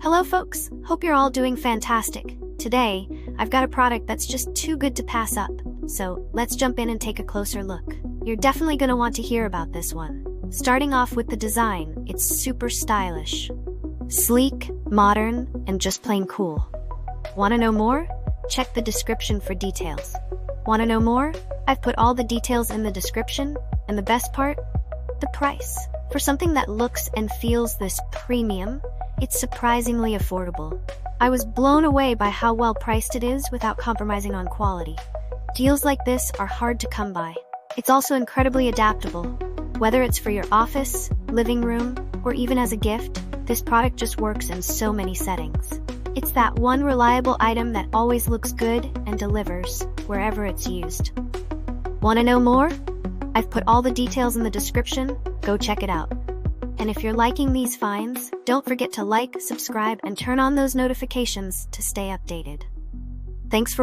Hello folks, hope you're all doing fantastic. Today, I've got a product that's just too good to pass up. So, let's jump in and take a closer look. You're definitely gonna want to hear about this one. Starting off with the design, it's super stylish. Sleek, modern, and just plain cool. Wanna know more? Check the description for details. Wanna know more? I've put all the details in the description, and the best part? The price. For something that looks and feels this premium, it's surprisingly affordable. I was blown away by how well priced it is without compromising on quality. Deals like this are hard to come by. It's also incredibly adaptable. Whether it's for your office, living room, or even as a gift, this product just works in so many settings. It's that one reliable item that always looks good and delivers wherever it's used. Want to know more? I've put all the details in the description. Go check it out. And if you're liking these finds, don't forget to like, subscribe, and turn on those notifications to stay updated. Thanks for watching.